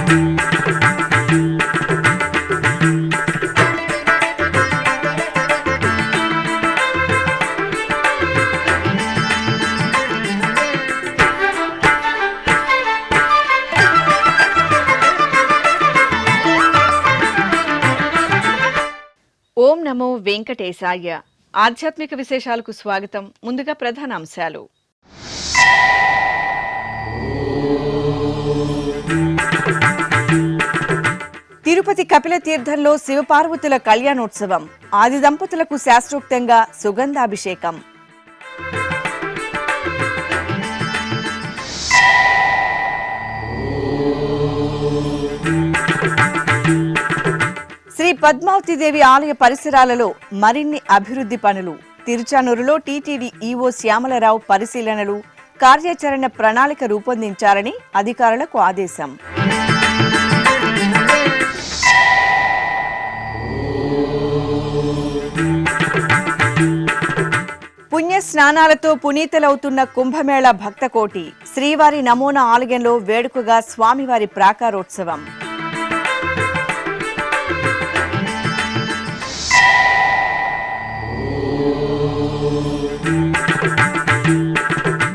ఓం నమో వెంకటేశాయ. ఆధ్యాత్మిక విశేషాలకు స్వాగతం. ముందుగా ప్రధానాంశాలు. తిరుపతి కపిల తీర్థంలో శివపార్వతుల కళ్యాణోత్సవం. ఆది దంపతులకు శాస్త్రోక్తంగా సుగంధాభిషేకం. శ్రీ పద్మావతిదేవి ఆలయ పరిసరాలలో మరిన్ని అభివృద్ధి పనులు. తిరుచానూరులో టీటీడీ ఈవో శ్యామలరావు పరిశీలనలు, కార్యాచరణ ప్రణాళిక రూపొందించాలని అధికారులకు ఆదేశం. పుణ్య స్నానాలతో పునీతులవుతున్న కుంభమేళ భక్తకోటి. శ్రీవారి నమూనా ఆలయంలో వేడుకగా స్వామివారి ప్రాకారోత్సవం.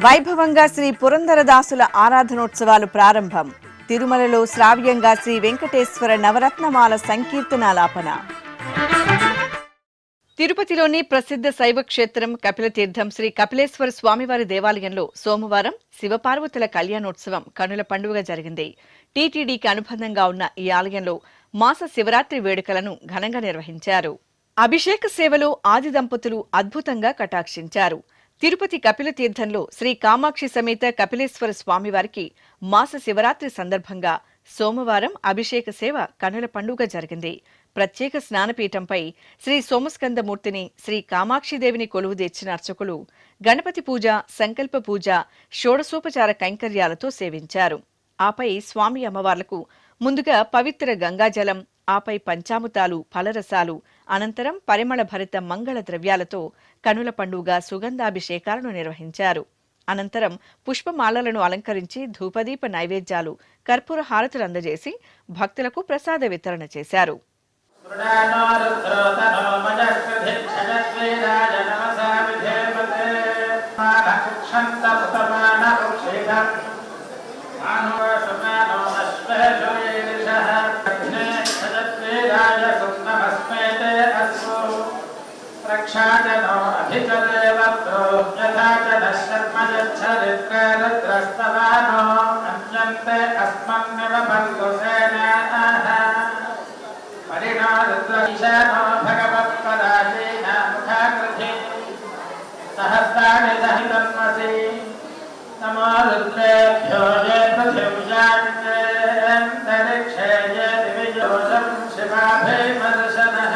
వైభవంగా శ్రీ పురంధరదాసుల ఆరాధనోత్సవాలు ప్రారంభం. తిరుమలలో శ్రావ్యంగా శ్రీ వెంకటేశ్వర నవరత్నమాల సంకీర్తనాలాపన. తిరుపతిలోని ప్రసిద్ధ శైవ క్షేత్రం కపిలతీర్థం శ్రీ కపిలేశ్వర స్వామివారి దేవాలయంలో సోమవారం శివపార్వతుల కళ్యాణోత్సవం కనుల పండుగ జరిగింది. టీటీడీకి అనుబంధంగా ఉన్న ఈ ఆలయంలో మాస శివరాత్రి వేడుకలను ఘనంగా నిర్వహించారు. అభిషేక సేవలో ఆది దంపతులు అద్భుతంగా కటాక్షించారు. తిరుపతి కపిల తీర్థంలో శ్రీ కామాక్షి సమేత కపిలేశ్వర స్వామివారికి మాస శివరాత్రి సందర్భంగా సోమవారం అభిషేక సేవ కనుల పండుగ జరిగింది. ప్రత్యేక స్నానపీఠంపై శ్రీ సోమస్కందమూర్తిని, శ్రీ కామాక్షిదేవిని కొలువుదీర్చిన అర్చకులు గణపతి పూజ, సంకల్ప పూజ, షోడశోపచార కైంకర్యాలతో సేవించారు. ఆపై స్వామి అమ్మవార్లకు ముందుగా పవిత్ర గంగాజలం, ఆపై పంచామృతాలు, ఫలరసాలు, అనంతరం పరిమళ భరిత మంగళ ద్రవ్యాలతో కనుల పండుగ సుగంధాభిషేకాలను నిర్వహించారు. అనంతరం పుష్పమాలలను అలంకరించి ధూపదీప నైవేద్యాలు, కర్పూర హారతులు అందజేసి భక్తులకు ప్రసాద వితరణ చేశారు. ప్రక్షాళనో అధికదేవత్రో యథా జనశర్మయచ్చరిత్రరద్రస్తవానో అన్యంతే అస్మన్నివ బంధుసేనాః పరిణో రుద్రవిశానో భగవత్పదాశేన ముఖాకృతి సహస్రాణి సహితన్మసి నమో రుద్రేభ్యో యే పృథివ్యాన్యేంతరిక్షే యే దివిజోషం శివాభిమదర్శనః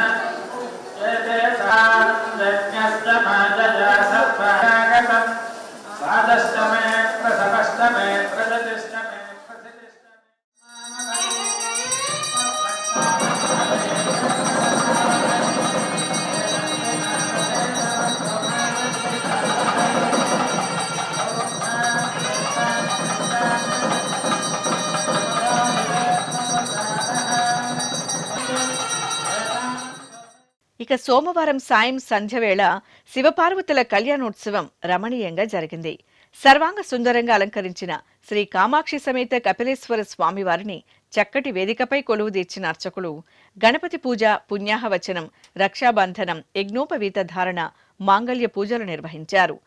ఇక సోమవారం సాయం సంధ్యవేళ శివపార్వతుల కళ్యాణోత్సవం రమణీయంగా జరిగింది. సర్వాంగ సుందరంగా అలంకరించిన శ్రీ కామాక్షి సమేత కపిలేశ్వర స్వామివారిని చక్కటి వేదికపై కొలువుదీర్చిన అర్చకులు గణపతి పూజ, పుణ్యాహవచనం, రక్షాబంధనం, యజ్ఞోపవీత ధారణ, మాంగళ్య పూజలు నిర్వహించారు.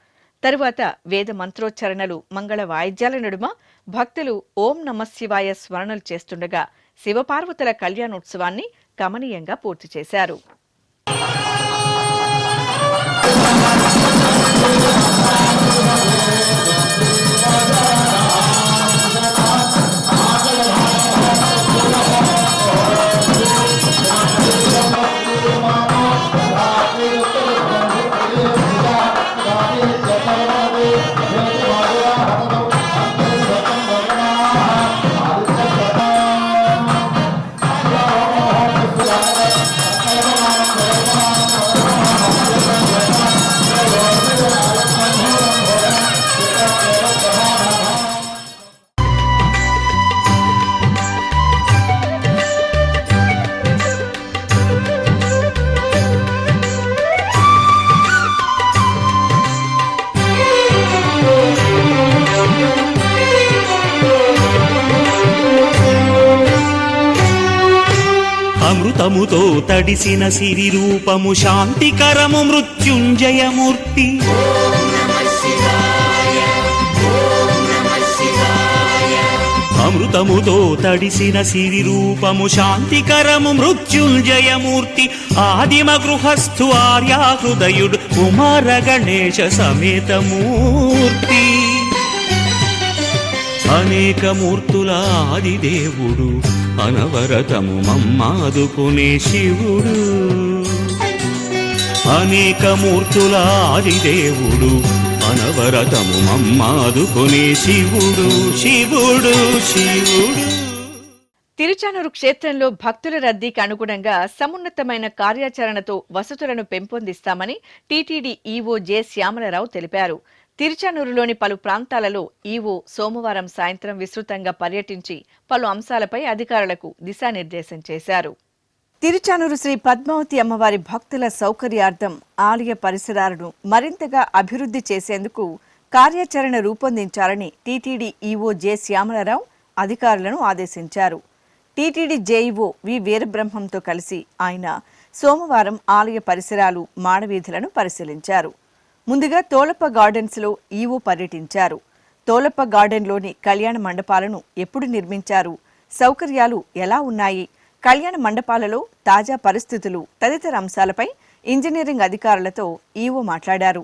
తరువాత వేద మంత్రోచ్చరణలు, మంగళ వాయిద్యాల నడుమ భక్తులు ఓం నమఃశివాయ స్మరణలు చేస్తుండగా శివపార్వతుల కళ్యాణోత్సవాన్ని కమనీయంగా పూర్తి చేశారు. అమృతముతో తడిసిన సిరి రూపము శాంతికరము మృత్యుంజయమూర్తి. అమృతముతో తడిసిన సిరి రూపము శాంతికరము మృత్యుంజయమూర్తి. ఆదిమ గృహస్థు ఆర్యా హృదయుడు కుమార గణేశ సమేతమూర్తి. అనేక మూర్తుల ఆదిదేవుడు అనవరతము మమ్మాదుకునే శివుడు. అనేక మూర్తుల ఆదిదేవుడు అనవరతము మమ్మాదుకునే శివుడు శివుడు శివుడు. తిరుచానూరు క్షేత్రంలో భక్తుల రద్దీకి అనుగుణంగా సమున్నతమైన కార్యాచరణతో వసతులను పెంపొందిస్తామని టీటీడీ ఈవో జె శ్యామలరావు తెలిపారు. తిరుచానూరులోని పలు ప్రాంతాలలో ఈవో సోమవారం సాయంత్రం విస్తృతంగా పర్యటించి పలు అంశాలపై అధికారులకు దిశానిర్దేశం చేశారు. తిరుచానూరు శ్రీ పద్మావతి అమ్మవారి భక్తుల సౌకర్యార్థం ఆలయ పరిసరాలను మరింతగా అభివృద్ధి చేసేందుకు కార్యాచరణ రూపొందించాలని టీటీడీ ఈవో జె శ్యామలరావు అధికారులను ఆదేశించారు. టీటీడీ జేఈఓ వి వీరబ్రహ్మంతో కలిసి ఆయన సోమవారం ఆలయ పరిసరాలు మాడవీధులను పరిశీలించారు. ముందుగా తోలప్ప గార్డెన్స్లో ఈవో పర్యటించారు. తోలప్ప గార్డెన్లోని కళ్యాణ మండపాలను ఎప్పుడు నిర్మించారు, సౌకర్యాలు ఎలా ఉన్నాయి, కళ్యాణ మండపాలలో తాజా పరిస్థితులు తదితర అంశాలపై ఇంజనీరింగ్ అధికారులతో ఈవో మాట్లాడారు.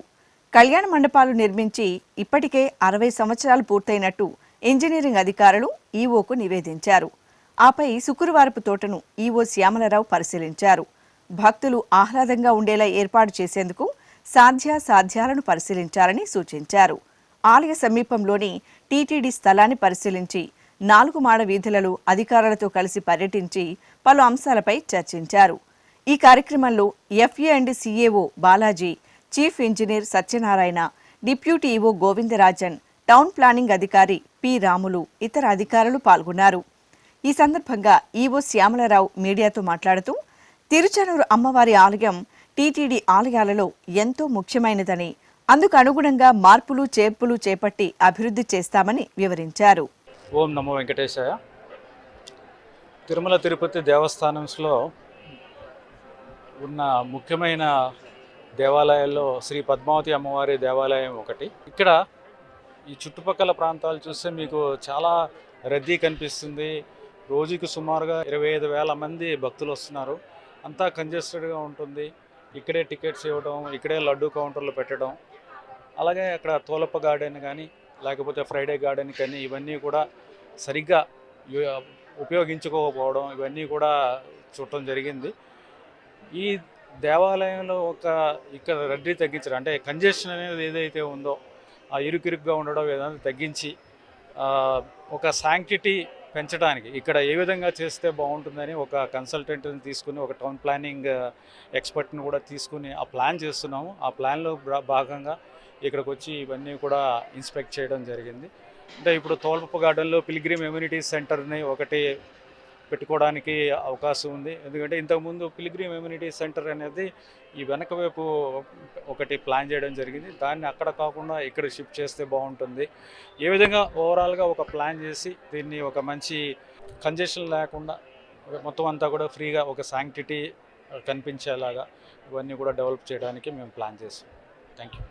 కళ్యాణ మండపాలు నిర్మించి ఇప్పటికే 60 సంవత్సరాలు పూర్తయినట్టు ఇంజనీరింగ్ అధికారులు ఈవోకు నివేదించారు. ఆపై శుక్రవారపు తోటను ఈవో శ్యామలరావు పరిశీలించారు. భక్తులు ఆహ్లాదంగా ఉండేలా ఏర్పాటు చేసేందుకు సాధ్యాలను పరిశీలించాలని సూచించారు. ఆలయ సమీపంలోని టీటీడీ స్థలాన్ని పరిశీలించి 4 మాడ వీధులలో అధికారులతో కలిసి పర్యటించి పలు అంశాలపై చర్చించారు. ఈ కార్యక్రమంలో FA and CAO Balaji, chief engineer Satyanarayana, deputy EO Govindarajan, town planning అధికారి పి రాములు, ఇతర అధికారులు పాల్గొన్నారు. ఈ సందర్భంగా ఈవో శ్యామలరావు మీడియాతో మాట్లాడుతూ తిరుచానూరు అమ్మవారి ఆలయం టీటీడీ ఆలయాలలో ఎంతో ముఖ్యమైనదని, అందుకు అనుగుణంగా మార్పులు చేర్పులు చేపట్టి అభివృద్ధి చేస్తామని వివరించారు. ఓం నమో వెంకటేశాయ. తిరుమల తిరుపతి దేవస్థానంలో ఉన్న ముఖ్యమైన దేవాలయాల్లో శ్రీ పద్మావతి అమ్మవారి దేవాలయం ఒకటి. ఇక్కడ ఈ చుట్టుపక్కల ప్రాంతాలు చూస్తే మీకు చాలా రద్దీ కనిపిస్తుంది. రోజుకి సుమారుగా 25,000 మంది భక్తులు వస్తున్నారు. అంతా కంజెస్టెడ్గా ఉంటుంది. ఇక్కడే టికెట్స్ ఇవ్వడం, ఇక్కడే లడ్డు కౌంటర్లు పెట్టడం, అలాగే అక్కడ తోలప్ప గార్డెన్ కానీ లేకపోతే ఫ్రైడే గార్డెన్ కానీ ఇవన్నీ కూడా సరిగ్గా ఉపయోగించుకోకపోవడం, ఇవన్నీ కూడా చూడటం జరిగింది. ఈ దేవాలయంలో ఇక్కడ రద్దీ తగ్గించడం, అంటే కంజెషన్ అనేది ఏదైతే ఉందో ఆ ఇరుకిరుగ్గా ఉండడం ఏదైనా తగ్గించి ఒక శాంక్టిటీ పెంచడానికి ఇక్కడ ఏ విధంగా చేస్తే బాగుంటుందని ఒక కన్సల్టెంట్ని తీసుకుని, ఒక టౌన్ ప్లానింగ్ ఎక్స్పర్ట్ని కూడా తీసుకుని ఆ ప్లాన్ చేస్తున్నాము. ఆ ప్లాన్లో భాగంగా ఇక్కడికి వచ్చి ఇవన్నీ కూడా ఇన్స్పెక్ట్ చేయడం జరిగింది. అంటే ఇప్పుడు తోలప్ప గార్డెన్లో పిల్గ్రిమ్ ఎమ్యూనిటీ సెంటర్ని ఒకటి పెట్టుకోవడానికి అవకాశం ఉంది. ఎందుకంటే ఇంతకుముందు పిల్గ్రిమ్ ఎమ్యూనిటీ సెంటర్ అనేది ఈ వెనక వైపు ఒకటి ప్లాన్ చేయడం జరిగింది. దాన్ని అక్కడ కాకుండా ఇక్కడ షిఫ్ట్ చేస్తే బాగుంటుంది. ఏ విధంగా ఓవరాల్గా ఒక ప్లాన్ చేసి దీన్ని ఒక మంచి కంజెషన్ లేకుండా మొత్తం అంతా కూడా ఫ్రీగా ఒక శాంక్టిటీ కనిపించేలాగా ఇవన్నీ కూడా డెవలప్ చేయడానికి మేము ప్లాన్ చేస్తాం. Thank you.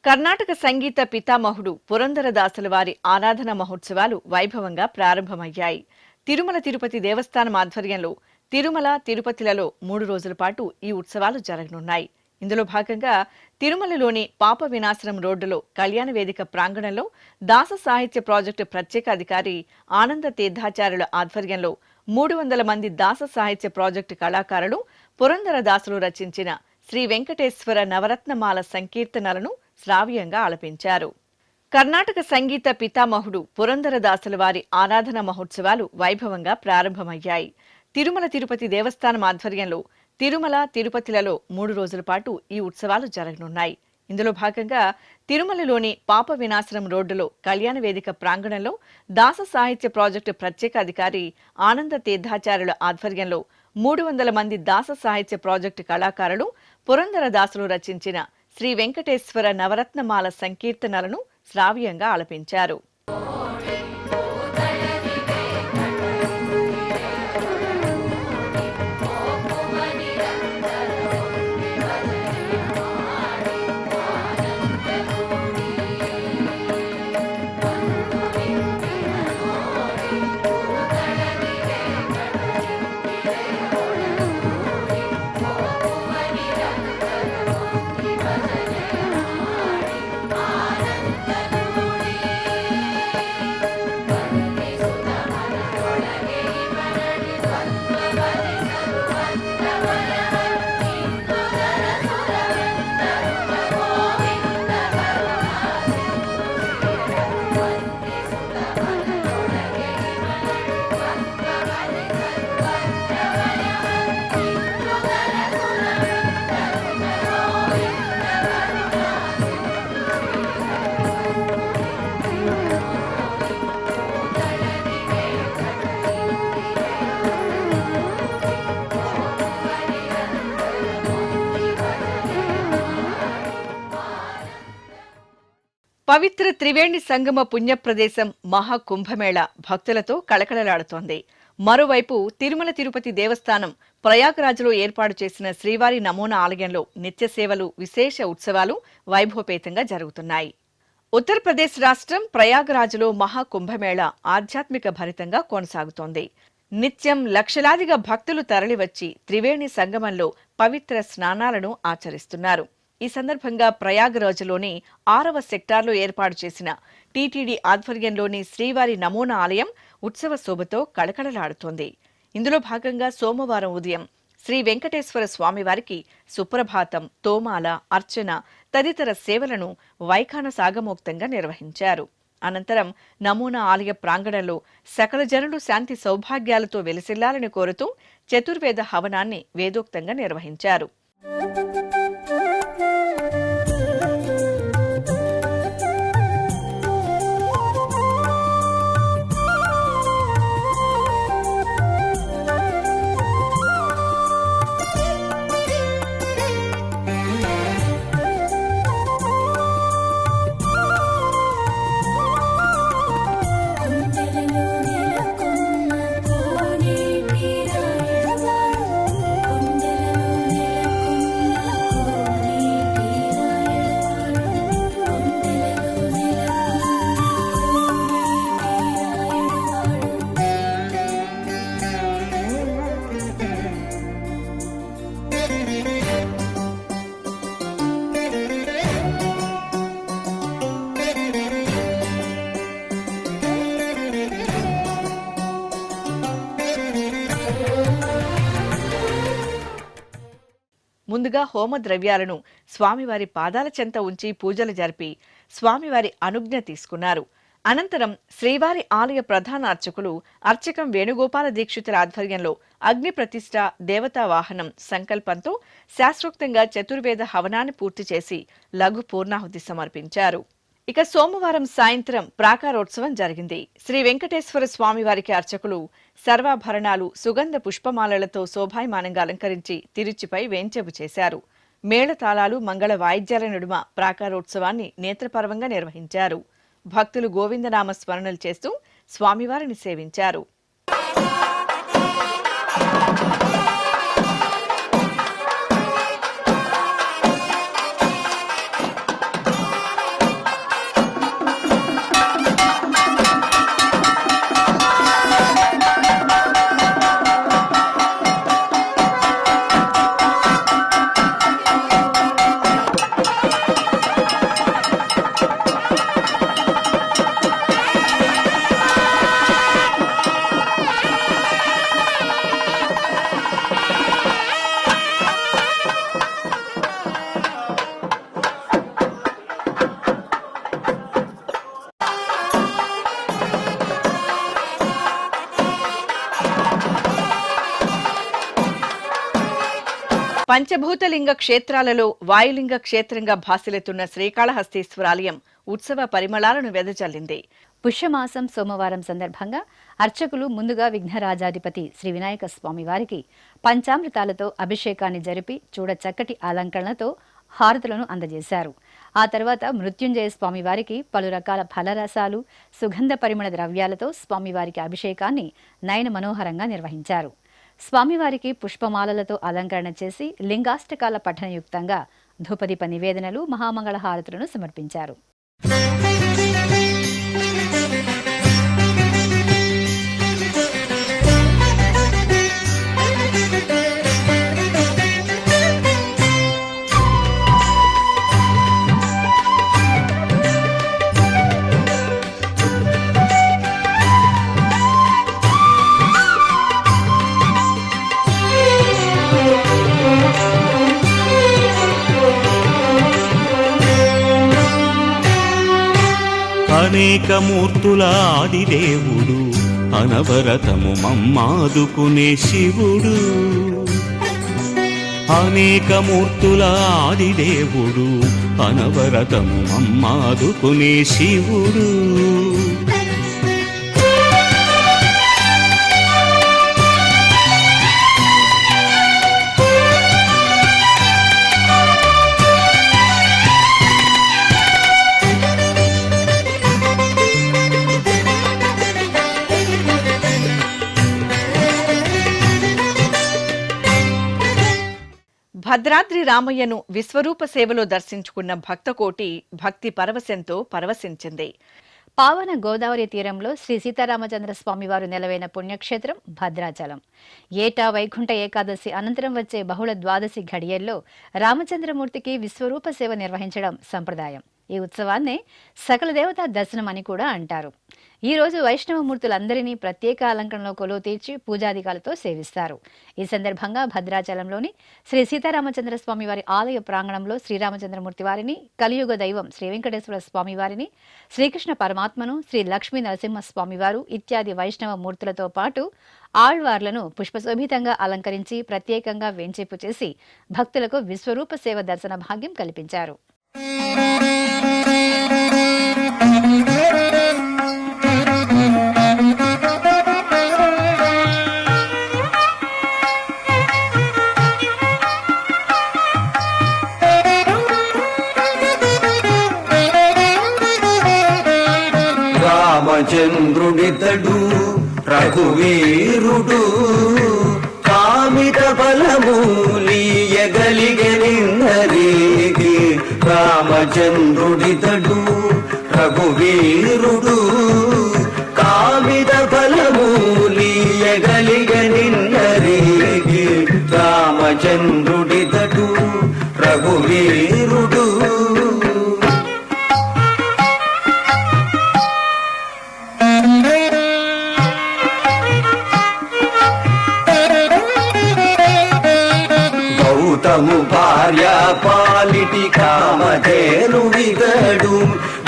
కర్ణాటక సంగీత పితామహుడు పురందరదాసుల వారి ఆరాధన మహోత్సవాలు వైభవంగా ప్రారంభమయ్యాయి. తిరుమల తిరుపతి దేవస్థానం ఆధ్వర్యంలో తిరుమల తిరుపతిలలో 3 రోజుల పాటు ఈ ఉత్సవాలు జరగనున్నాయి. ఇందులో భాగంగా తిరుమలలోని పాప వినాశనం రోడ్డులో కళ్యాణ వేదిక ప్రాంగణంలో దాస సాహిత్య ప్రాజెక్టు ప్రత్యేక అధికారి ఆనంద తీర్థాచార్యుల ఆధ్వర్యంలో 300 మంది దాస సాహిత్య ప్రాజెక్టు కళాకారులు పురందరదాసులు రచించిన శ్రీ వెంకటేశ్వర నవరత్నమాల సంకీర్తనలను శ్రావ్యంగా ఆలపించారు. కర్ణాటక సంగీత పితామహుడు పురందరదాసుల వారి ఆరాధన మహోత్సవాలు వైభవంగా ప్రారంభమయ్యాయి. తిరుమల తిరుపతి దేవస్థానం ఆధ్వర్యంలో తిరుమల తిరుపతిలలో 3 రోజుల పాటు ఈ ఉత్సవాలు జరగనున్నాయి. ఇందులో భాగంగా తిరుమలలోని పాప వినాశనం రోడ్డులో కళ్యాణ వేదిక ప్రాంగణంలో దాస సాహిత్య ప్రాజెక్టు ప్రత్యేక అధికారి ఆనంద తీర్థాచార్యుల ఆధ్వర్యంలో 300 మంది దాస సాహిత్య ప్రాజెక్టు కళాకారులు పురందరదాసులు రచించిన శ్రీ వెంకటేశ్వర నవరత్నమాల సంకీర్తనలను శ్రావ్యంగా ఆలపించారు. పవిత్ర త్రివేణి సంగమ పుణ్యప్రదేశం మహాకుంభమేళ భక్తులతో కళకళలాడుతోంది. మరోవైపు తిరుమల తిరుపతి దేవస్థానం ప్రయాగ్రాజ్లో ఏర్పాటు చేసిన శ్రీవారి నమూనా ఆలయంలో నిత్య సేవలు, విశేష ఉత్సవాలు వైభవపేతంగా జరుగుతున్నాయి. ఉత్తరప్రదేశ్ రాష్ట్రం ప్రయాగ్రాజ్లో మహాకుంభమేళ ఆధ్యాత్మిక భరితంగా కొనసాగుతోంది. నిత్యం లక్షలాదిగా భక్తులు తరలివచ్చి త్రివేణి సంగమంలో పవిత్ర స్నానాలను ఆచరిస్తున్నారు. ఈ సందర్భంగా ప్రయాగ్రాజ్లోని 6వ సెక్టార్లో ఏర్పాటు చేసిన టీటీడీ ఆధ్వర్యంలోని శ్రీవారి నమూనా ఆలయం ఉత్సవ శోభతో కళకళలాడుతోంది. ఇందులో భాగంగా సోమవారం ఉదయం శ్రీ వెంకటేశ్వర స్వామివారికి సుప్రభాతం, తోమాల, అర్చన తదితర సేవలను వైఖాన సాగమోక్తంగా నిర్వహించారు. అనంతరం నమూనా ఆలయ ప్రాంగణంలో సకల జనులు శాంతి సౌభాగ్యాలతో వెలిసిల్లాలని కోరుతూ చతుర్వేద హవనాన్ని వేదోక్తంగా నిర్వహించారు. ముందుగా హోమ ద్రవ్యాలను స్వామివారి పాదాల చెంత ఉంచి పూజలు జరిపి స్వామివారి అనుజ్ఞ తీసుకున్నారు. అనంతరం శ్రీవారి ఆలయ ప్రధాన అర్చకులు అర్చకం వేణుగోపాల దీక్షితుల ఆధ్వర్యంలో అగ్ని ప్రతిష్ఠ, దేవతా వాహనం సంకల్పంతో శాస్త్రోక్తంగా చతుర్వేద హవనాన్ని పూర్తి చేసి లఘు పూర్ణాహుతి సమర్పించారు. ఇక సోమవారం సాయంత్రం ప్రాకారోత్సవం జరిగింది. శ్రీ వెంకటేశ్వర స్వామివారికి అర్చకులు సర్వాభరణాలు, సుగంధ పుష్పమాలలతో శోభాయమానంగా అలంకరించి తిరుచిపై వేంచెపు చేశారు. మేళతాళాలు, మంగళ వాయిద్యాల నడుమ ప్రాకారోత్సవాన్ని నేత్రపర్వంగా నిర్వహించారు. భక్తులు గోవిందనామ స్మరణలు చేస్తూ స్వామివారిని సేవించారు. పంచభూతలింగ క్షేత్రాలలో వాయులింగ క్షేత్రంగా భాసిల్లుతున్న శ్రీకాళహస్తీశ్వరాలయం ఉత్సవ పరిమళాలను వెదజల్లింది. పుష్యమాసం సోమవారం సందర్భంగా అర్చకులు ముందుగా విఘ్నరాజాధిపతి శ్రీ వినాయక స్వామి వారికి పంచామృతాలతో అభిషేకాన్ని జరిపి చూడ చక్కటి అలంకరణతో హారతులను అందజేశారు. ఆ తర్వాత మృత్యుంజయ స్వామివారికి పలు రకాల ఫలరసాలు, సుగంధ పరిమళ ద్రవ్యాలతో స్వామివారికి అభిషేకాన్ని నయన మనోహరంగా నిర్వహించారు. స్వామివారికి పుష్పమాలలతో అలంకరణ చేసి లింగాష్టకాల పఠనయుక్తంగా ధూపదీప నివేదనలు, మహామంగళ హారతులను సమర్పించారు. అనేక మూర్తుల ఆదిదేవుడు, అనవరతము మమ్మాదుకునే శివుడు. అనేక మూర్తుల ఆదిదేవుడు, అనవరతము మమ్మాదుకునే శివుడు. భద్రాద్రి రామయ్యను విశ్వరూప సేవలో దర్శించుకున్న భక్తకోటి భక్తి పరవశంతో పరవశించింది. పావన గోదావరి తీరంలో శ్రీ సీతారామచంద్ర స్వామివారు నెలవైన పుణ్యక్షేత్రం భద్రాచలం. ఏటా వైకుంఠ ఏకాదశి అనంతరం వచ్చే బహుళ ద్వాదశి ఘడియల్లో రామచంద్రమూర్తికి విశ్వరూప సేవ నిర్వహించడం సంప్రదాయం. ఈ ఉత్సవాన్నే సకల దేవతా దర్శనం అని కూడా అంటారు. ఈ రోజు వైష్ణవమూర్తులందరినీ ప్రత్యేక అలంకరణలో కొలువు తీర్చి పూజాధికాలతో సేవిస్తారు. ఈ సందర్భంగా భద్రాచలంలోని శ్రీ సీతారామచంద్ర స్వామి వారి ఆలయ ప్రాంగణంలో శ్రీరామచంద్రమూర్తి వారిని, కలియుగ దైవం శ్రీ వెంకటేశ్వర స్వామి వారిని, శ్రీకృష్ణ పరమాత్మను, శ్రీ లక్ష్మీ నరసింహ స్వామివారు ఇత్యాది వైష్ణవ మూర్తులతో పాటు ఆళ్వార్లను పుష్పశోభితంగా అలంకరించి ప్రత్యేకంగా వేంచేపు చేసి భక్తులకు విశ్వరూప సేవ దర్శన భాగ్యం కల్పించారు. రామచంద్రుడితడు రఘువీరుడు కామిత బలమూలియగలిగనిందరికి. రామచంద్రుడితడు రఘువీరుడు కామిత బలమూలియగలిగనిందరికి. రామచంద్రుడితడు రఘువీరుడు. గౌతము భార్య పాలిటి కామధేను విగడు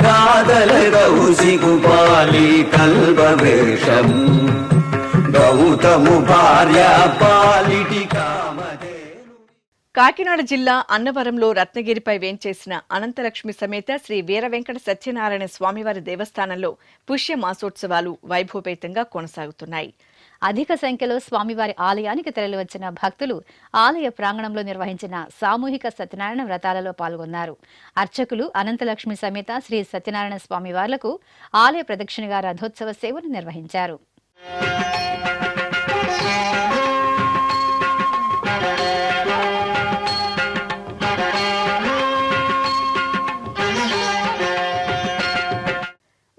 గాదల గౌసికు పాలి కల్పవేషం. గౌతము భార్య పాలిటి కామధేను. కాకినాడ జిల్లా అన్నవరంలో రత్నగిరిపై వేంచేసిన అనంతలక్ష్మి సమేత శ్రీ వీర వెంకట సత్యనారాయణ స్వామివారి దేవస్థానంలో పుష్య మాసోత్సవాలు వైభవపేతంగా కొనసాగుతున్నాయి. అధిక సంఖ్యలో స్వామివారి ఆలయానికి తరలివచ్చిన భక్తులు ఆలయ ప్రాంగణంలో నిర్వహించిన సామూహిక సత్యనారాయణ వ్రతాలలో పాల్గొన్నారు. అర్చకులు అనంతలక్ష్మి సమేత శ్రీ సత్యనారాయణ స్వామివార్లకు ఆలయ ప్రదక్షిణగా రథోత్సవ సేవను నిర్వహించారు.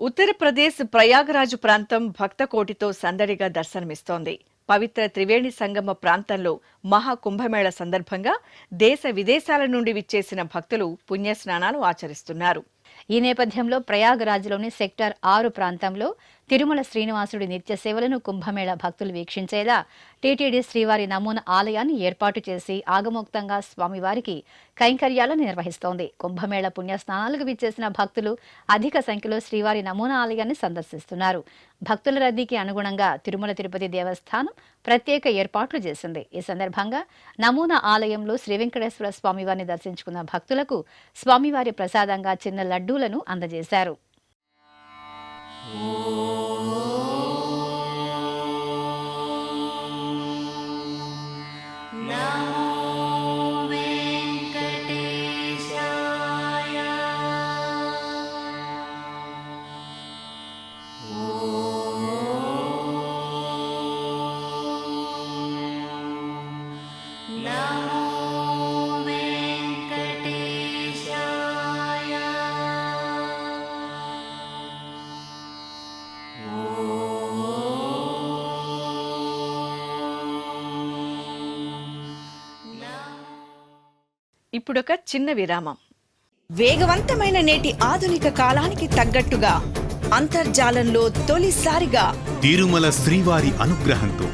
ఉత్తరప్రదేశ్ ప్రయాగరాజు ప్రాంతం భక్తకోటితో సందడిగా దర్శనమిస్తోంది. పవిత్ర త్రివేణి సంగమ ప్రాంతంలో మహాకుంభమేళ సందర్భంగా దేశ విదేశాల నుండి విచ్చేసిన భక్తులు పుణ్యస్నానాలు ఆచరిస్తున్నారు. ఈ నేపథ్యంలో ప్రయాగరాజ్లోని సెక్టార్ 6 ప్రాంతంలో తిరుమల శ్రీనివాసుడి నిత్య సేవలను కుంభమేళ భక్తులు వీక్షించేలా టీటీడీ శ్రీవారి నమూనా ఆలయాన్ని ఏర్పాటు చేసి ఆగమోక్తంగా స్వామివారికి కైంకర్యాలను నిర్వహిస్తోంది. కుంభమేళ పుణ్యస్నానాలకు విచ్చేసిన భక్తులు అధిక సంఖ్యలో శ్రీవారి నమూనా ఆలయాన్ని సందర్శిస్తున్నారు. భక్తుల రద్దీకి అనుగుణంగా తిరుమల తిరుపతి దేవస్థానం ప్రత్యేక ఏర్పాట్లు చేసింది. ఈ సందర్భంగా నమూనా ఆలయంలో శ్రీ వెంకటేశ్వర స్వామివారిని దర్శించుకున్న భక్తులకు స్వామివారి ప్రసాదంగా చిన్న లడ్డూలను అందజేశారు. ఇప్పుడొక చిన్న విరామం. వేగవంతమైన నేటి ఆధునిక కాలానికి తగ్గట్టుగా అంతర్జాలంలో తొలిసారిగా తిరుమల శ్రీవారి అనుగ్రహంతో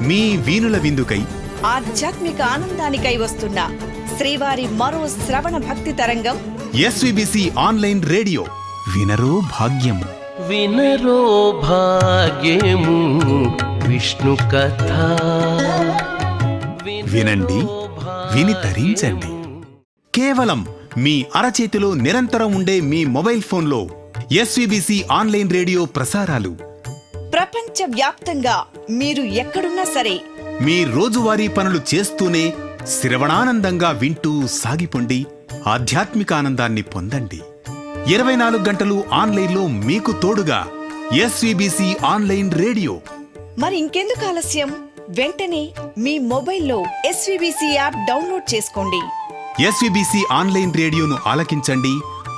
మీ వీనుల విందుకై ఆధ్యాత్మిక ఆనందానికై వస్తున్న శ్రీవారి మరో శ్రవణ భక్తి తరంగం ఎస్విబిసి ఆన్లైన్ రేడియో. వినరో భాగ్యము, వినరో భాగ్యము విష్ణు కథ. వినండి, విని తరించండి. కేవలం మీ అరచేతిలో నిరంతరం ఉండే మీ మొబైల్ ఫోన్లో ఎస్విబిసి ఆన్లైన్ రేడియో ప్రసారాలు ప్రపంచ వ్యాప్తంగా మీరు ఎక్కడున్నా సరే మీ రోజువారీ పనులు చేస్తూనే శ్రవణానందంగా వింటూ సాగిపోండి. ఆధ్యాత్మిక ఆనందాన్ని పొందండి. 24 గంటలు ఆన్లైన్లో మీకు తోడుగా ఎస్విబిసి ఆన్లైన్ రేడియో. మరి ఇంకెందుకు ఆలస్యం? వెంటనే మీ మొబైల్లో ఎస్వీబీసీ యాప్ డౌన్లోడ్ చేసుకోండి. ఎస్వీబీసీ ఆన్లైన్ రేడియోను ఆలకించండి,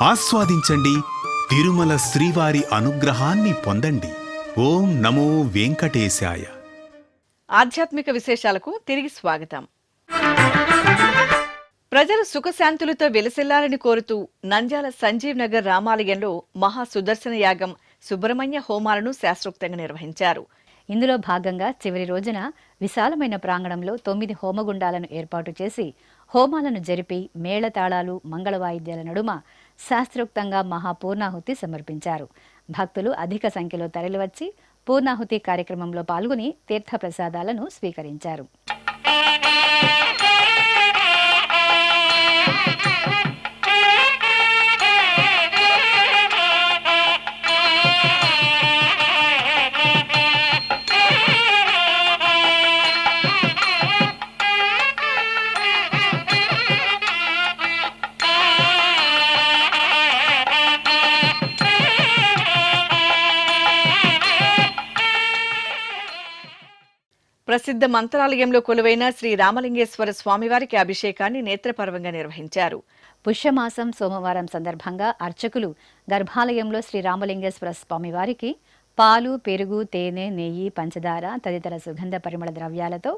ఆస్వాదించండి, తిరుమల శ్రీవారి అనుగ్రహాన్ని పొందండి. ఓం నమో వెంకటేశాయ. ఆధ్యాత్మిక విశేషాలకు తిరిగి స్వాగతం. ప్రజలు సుఖశాంతులతో వెలసిల్లాలని కోరుతూ నంద్యాల సంజీవ్ నగర్ రామాలయంలో మహా సుదర్శన యాగం, సుబ్రహ్మణ్య హోమాలను శాస్త్రోక్తంగా నిర్వహించారు. ఇందులో భాగంగా చివరి రోజున విశాలమైన ప్రాంగణంలో 9 హోమగుండాలను ఏర్పాటు చేసి హోమాలను జరిపి మేళతాళాలు, మంగళ వాయిద్యాల నడుమ శాస్త్రోక్తంగా మహాపూర్ణాహుతి సమర్పించారు. భక్తులు అధిక సంఖ్యలో తరలివచ్చి పూర్ణాహుతి కార్యక్రమంలో పాల్గొని తీర్థప్రసాదాలను స్వీకరించారు. ప్రసిద్ధ మంత్రాలయంలో కొలువైన శ్రీ రామలింగేశ్వర స్వామివారికి అభిషేకాన్ని నేత్రపర్వంగా నిర్వహించారు. పుష్యమాసం సోమవారం సందర్భంగా అర్చకులు గర్భాలయంలో శ్రీ రామలింగేశ్వర స్వామివారికి పాలు, పెరుగు, తేనె, నెయ్యి, పంచదార తదితర సుగంధ పరిమళ ద్రవ్యాలతో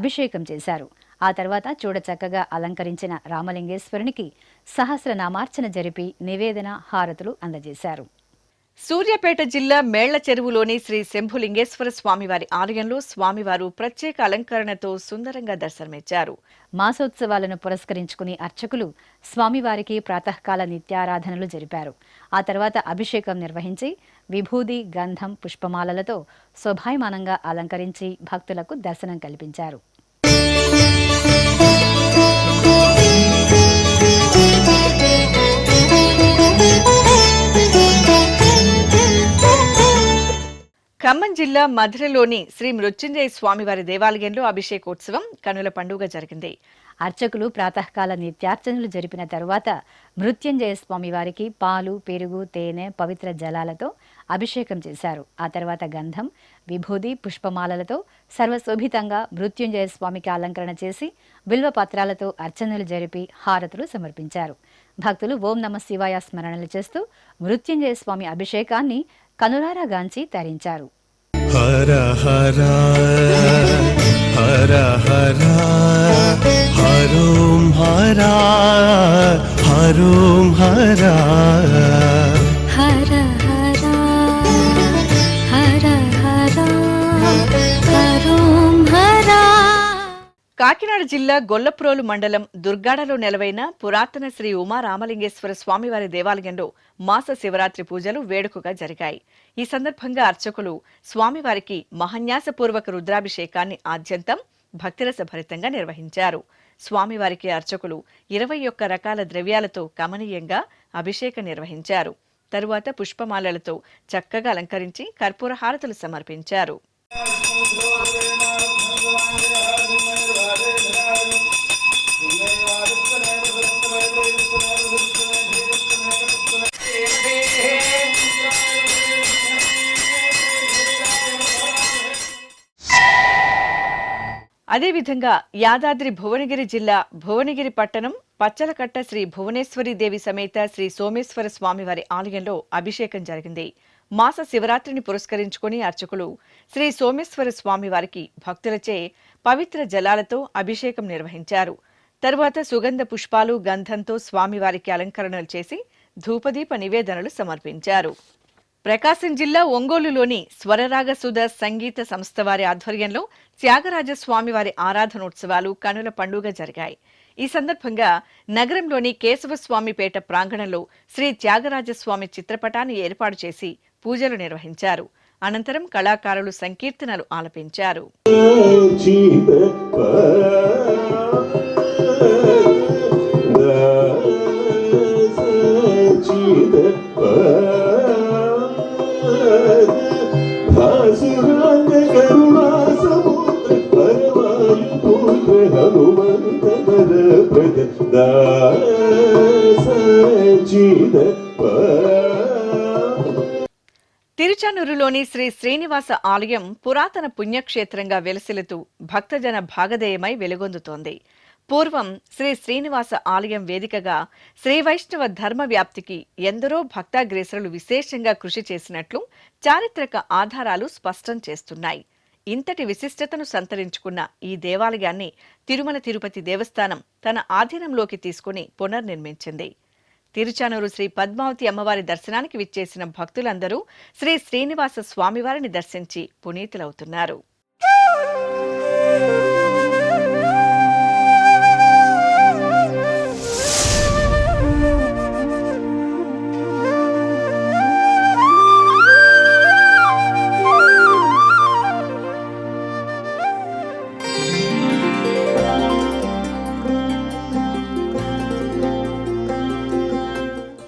అభిషేకం చేశారు. ఆ తర్వాత చూడచక్కగా అలంకరించిన రామలింగేశ్వరునికి సహస్రనామార్చన జరిపి నివేదన, హారతులు అందజేశారు. సూర్యాపేట జిల్లా మేళ్ల చెరువులోని శ్రీ శంభులింగేశ్వర స్వామివారి ఆలయంలో స్వామివారు ప్రత్యేక అలంకరణతో సుందరంగా దర్శనమిచ్చారు. మాసోత్సవాలను పురస్కరించుకుని అర్చకులు స్వామివారికి ప్రాతకాల నిత్యారాధనలు జరిపారు. ఆ తర్వాత అభిషేకం నిర్వహించి విభూది, గంధం, పుష్పమాలలతో శోభాయమానంగా అలంకరించి భక్తులకు దర్శనం కల్పించారు. ఖమ్మం జిల్లా మధురలోని శ్రీ మృత్యుంజయ స్వామివారి దేవాలయంలో అభిషేకోత్సవం కనుల పండుగ జరిగింది. అర్చకులు ప్రాతకాల నిత్యార్చనలు జరిపిన తరువాత మృత్యుంజయ స్వామివారికి పాలు, పెరుగు, తేనె, పవిత్ర జలాలతో అభిషేకం చేశారు. ఆ తర్వాత గంధం, విభూది, పుష్పమాలలతో సర్వశోభితంగా మృత్యుంజయ స్వామికి అలంకరణ చేసి బిల్వ పత్రాలతో అర్చనలు జరిపి హారతులు సమర్పించారు. భక్తులు ఓం నమ శివాయ స్మరణలు చేస్తూ మృత్యుంజయ స్వామి అభిషేకాన్ని కనులారా గాంచి తరించారు. హర హర హర హర హరోం హర హరోం హర హర హర హర హర హరోం హర. కాకినాడ జిల్లా గొల్లప్రోలు మండలం దుర్గాడలో నెలవైన పురాతన శ్రీ ఉమా రామలింగేశ్వర స్వామివారి దేవాలయంలో మాస శివరాత్రి పూజలు వేడుకగా జరిగాయి. ఈ సందర్భంగా అర్చకులు స్వామివారికి మహాన్యాసపూర్వక రుద్రాభిషేకాన్ని ఆద్యంతం భక్తిరసభరితంగా నిర్వహించారు. స్వామివారికి అర్చకులు 21 రకాల ద్రవ్యాలతో కమనీయంగా అభిషేకం నిర్వహించారు. తరువాత పుష్పమాలలతో చక్కగా అలంకరించి కర్పూర హారతులు సమర్పించారు. అదేవిధంగా యాదాద్రి భువనగిరి జిల్లా భువనగిరి పట్టణం పచ్చలకట్ట శ్రీ భువనేశ్వరి దేవి సమేత శ్రీ సోమేశ్వర స్వామివారి ఆలయంలో అభిషేకం జరిగింది. మాస శివరాత్రిని పురస్కరించుకుని అర్చకులు శ్రీ సోమేశ్వర స్వామివారికి భక్తులచే పవిత్ర జలాలతో అభిషేకం నిర్వహించారు. తరువాత సుగంధ పుష్పాలు, గంధంతో స్వామివారికి అలంకరణలు చేసి ధూపదీప నివేదనలు సమర్పించారు. ప్రకాశం జిల్లా ఒంగోలులోని స్వరరాగసుధ సంగీత సంస్థ వారి ఆధ్వర్యంలో త్యాగరాజ స్వామివారి ఆరాధనోత్సవాలు కనుల పండుగ జరిగాయి. ఈ సందర్భంగా నగరంలోని కేశవస్వామిపేట ప్రాంగణంలో శ్రీ త్యాగరాజస్వామి చిత్రపటాన్ని ఏర్పాటు చేసి పూజలు నిర్వహించారు. అనంతరం కళాకారులు సంకీర్తనలు ఆలపించారు. తిరుచానూరులోని శ్రీ శ్రీనివాస ఆలయం పురాతన పుణ్యక్షేత్రంగా వెలసిల్లుతూ భక్తజన భాగధేయమై వెలుగొందుతోంది. పూర్వం శ్రీ శ్రీనివాస ఆలయం వేదికగా శ్రీ వైష్ణవ ధర్మ వ్యాప్తికి ఎందరో భక్తాగ్రేసరులు విశేషంగా కృషి చేసినట్లు చారిత్రక ఆధారాలు స్పష్టం చేస్తున్నాయి. ఇంతటి విశిష్టతను సంతరించుకున్న ఈ దేవాలయాన్ని తిరుమల తిరుపతి దేవస్థానం తన ఆధీనంలోకి తీసుకుని పునర్నిర్మించింది. తిరుచానూరు శ్రీ పద్మావతి అమ్మవారి దర్శనానికి విచ్చేసిన భక్తులందరూ శ్రీ శ్రీనివాస స్వామివారిని దర్శించి పునీతులవుతున్నారు.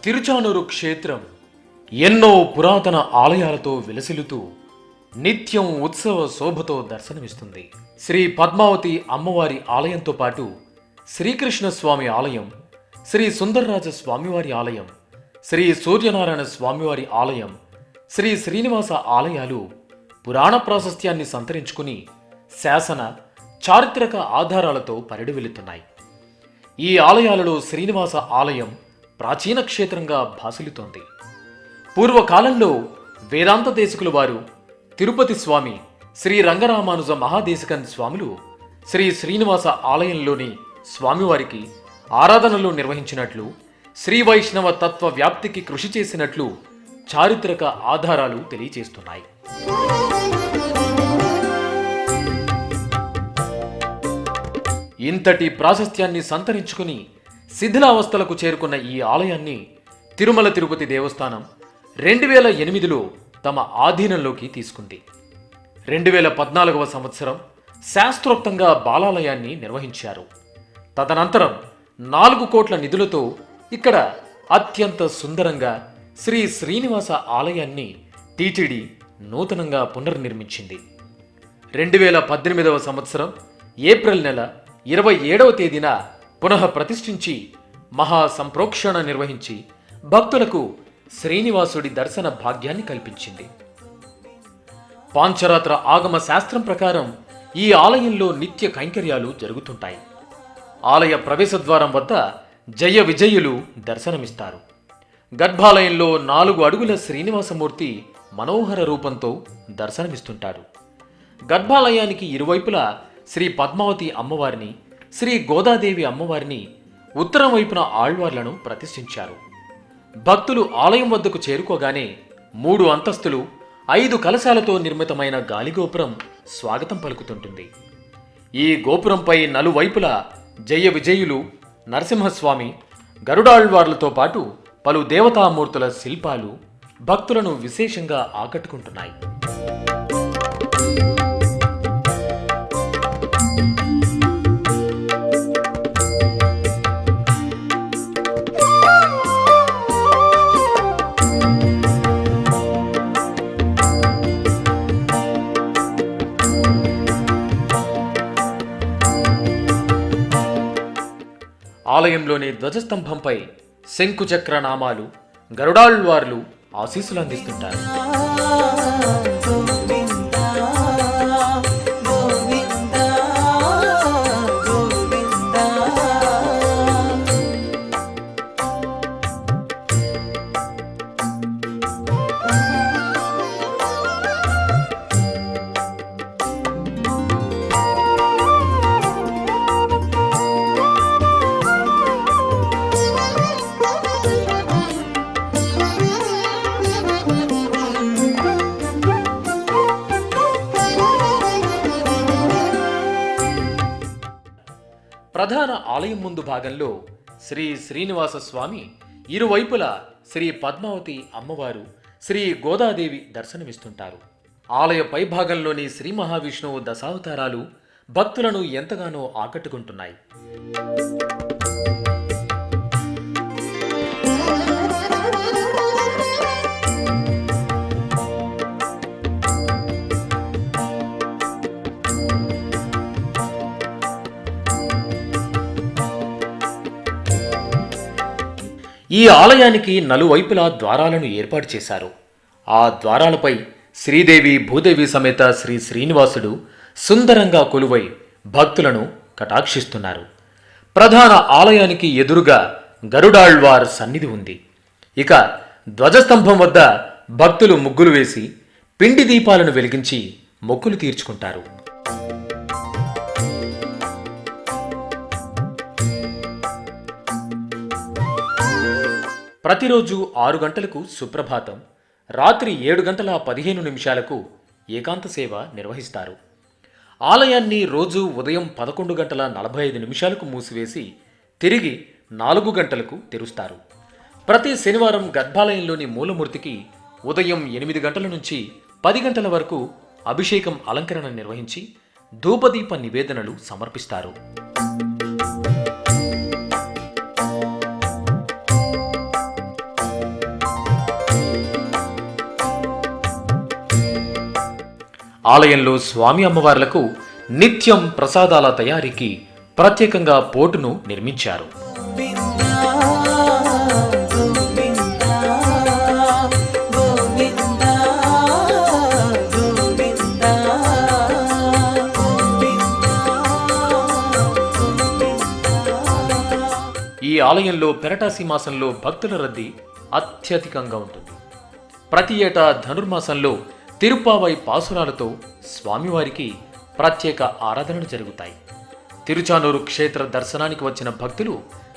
తిరుచానూరు క్షేత్రం ఎన్నో పురాతన ఆలయాలతో విలసిల్లుతూ నిత్యం ఉత్సవ శోభతో దర్శనమిస్తుంది. శ్రీ పద్మావతి అమ్మవారి ఆలయంతో పాటు శ్రీకృష్ణ స్వామి ఆలయం, శ్రీ సుందరరాజ స్వామివారి ఆలయం, శ్రీ సూర్యనారాయణ స్వామివారి ఆలయం, శ్రీ శ్రీనివాస ఆలయాలు పురాణ ప్రాశస్త్యాన్ని సంతరించుకుని శాసన చారిత్రక ఆధారాలతో పరిడివెళుతున్నాయి. ఈ ఆలయాలలో శ్రీనివాస ఆలయం ప్రాచీన క్షేత్రంగా భాసిల్లుతోంది. పూర్వకాలంలో వేదాంత దేశికుల వారు తిరుపతి స్వామి శ్రీ రంగరామానుజ మహాదేశికన్ స్వాములు శ్రీ శ్రీనివాస ఆలయంలోని స్వామివారికి ఆరాధనలు నిర్వహించినట్లు, శ్రీ వైష్ణవ తత్వ వ్యాప్తికి కృషి చేసినట్లు చారిత్రక ఆధారాలు తెలియజేస్తున్నాయి. ఇంతటి ప్రాశస్త్యాన్ని సంతరించుకుని శిథిలావస్థలకు చేరుకున్న ఈ ఆలయాన్ని తిరుమల తిరుపతి దేవస్థానం 2008లో తమ ఆధీనంలోకి తీసుకుంది. 2014వ సంవత్సరం శాస్త్రోక్తంగా బాలాలయాన్ని నిర్వహించారు. తదనంతరం 4 కోట్ల నిధులతో ఇక్కడ అత్యంత సుందరంగా శ్రీ శ్రీనివాస ఆలయాన్ని టీటీడీ నూతనంగా పునర్నిర్మించింది. 2018వ సంవత్సరం ఏప్రిల్ నెల 27వ తేదీన పునః ప్రతిష్ఠించి మహా సంప్రోక్షణ నిర్వహించి భక్తులకు శ్రీనివాసుడి దర్శన భాగ్యాన్ని కల్పించింది. పాంచరాత్ర ఆగమ శాస్త్రం ప్రకారం ఈ ఆలయంలో నిత్య కైంకర్యాలు జరుగుతుంటాయి. ఆలయ ప్రవేశద్వారం వద్ద జయ విజయులు దర్శనమిస్తారు. గర్భాలయంలో 4 అడుగుల శ్రీనివాసమూర్తి మనోహర రూపంతో దర్శనమిస్తుంటారు. గర్భాలయానికి ఇరువైపులా శ్రీ పద్మావతి అమ్మవారిని, శ్రీ గోదాదేవి అమ్మవారిని, ఉత్తరం వైపున ఆళ్వార్లను ప్రతిష్ఠించారు. భక్తులు ఆలయం వద్దకు చేరుకోగానే 3 అంతస్తులు 5 కలశాలతో నిర్మితమైన గాలిగోపురం స్వాగతం పలుకుతుంటుంది. ఈ గోపురంపై నలువైపులా జయ విజయులు, నరసింహస్వామి, గరుడాళ్వార్లతో పాటు పలు దేవతామూర్తుల శిల్పాలు భక్తులను విశేషంగా ఆకట్టుకుంటున్నాయి. ఆలయంలోని ధ్వజస్తంభంపై శంకుచక్ర నామాలు, గరుడాళ్వార్లు ఆశీస్సులు అందిస్తుంటారు. ప్రధాన ఆలయం ముందు భాగంలో శ్రీ శ్రీనివాస స్వామి, ఇరువైపులా శ్రీ పద్మావతి అమ్మవారు, శ్రీ గోదాదేవి దర్శనమిస్తుంటారు. ఆలయ పైభాగంలోని శ్రీ మహావిష్ణువు దశావతారాలు భక్తులను ఎంతగానో ఆకట్టుకుంటున్నాయి. ఈ ఆలయానికి నలువైపులా ద్వారాలను ఏర్పాటు చేశారు. ఆ ద్వారాలపై శ్రీదేవి భూదేవి సమేత శ్రీ శ్రీనివాసుడు సుందరంగా కొలువై భక్తులను కటాక్షిస్తున్నారు. ప్రధాన ఆలయానికి ఎదురుగా గరుడాళ్వార్ సన్నిధి ఉంది. ఇక ధ్వజస్తంభం వద్ద భక్తులు ముగ్గులు వేసి పిండి దీపాలను వెలిగించి మొక్కులు తీర్చుకుంటారు. ప్రతిరోజు 6 గంటలకు సుప్రభాతం, రాత్రి 7 గంటల 15 నిమిషాలకు ఏకాంత సేవ నిర్వహిస్తారు. ఆలయాన్ని రోజు ఉదయం 11 గంటల 45 నిమిషాలకు మూసివేసి తిరిగి 4 గంటలకు తెరుస్తారు. ప్రతి శనివారం గర్భాలయంలోని మూలమూర్తికి ఉదయం 8 గంటల నుంచి 10 గంటల వరకు అభిషేకం అలంకరణ నిర్వహించి ధూపదీప నివేదనలు సమర్పిస్తారు. ఆలయంలో స్వామి అమ్మవార్లకు నిత్యం ప్రసాదాల తయారీకి ప్రత్యేకంగా పోటును నిర్మించారు. ఈ ఆలయంలో పెరటాసి మాసంలో భక్తుల రద్దీ అత్యధికంగా ఉంటుంది. ప్రతి ఏటా ధనుర్మాసంలో తిరుప్పావై పాసురాలతో స్వామివారికి ప్రత్యేక ఆరాధనలు జరుగుతాయి. తిరుచానూరు క్షేత్ర దర్శనానికి వచ్చిన భక్తులు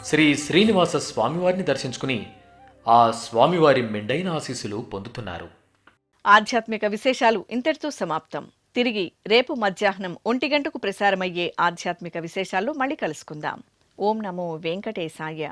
శ్రీ శ్రీనివాస స్వామివారిని దర్శించుకుని ఆ స్వామివారి మెండైన ఆశీస్సులు పొందుతున్నారు. ఆధ్యాత్మిక విశేషాలు ఇంతటితో సమాప్తం. తిరిగి రేపు మధ్యాహ్నం 1 గంటకు ప్రసారమయ్యే ఆధ్యాత్మిక విశేషాల్లో మళ్ళీ కలుసుకుందాం. ఓం నమో వెంకటేశాయ.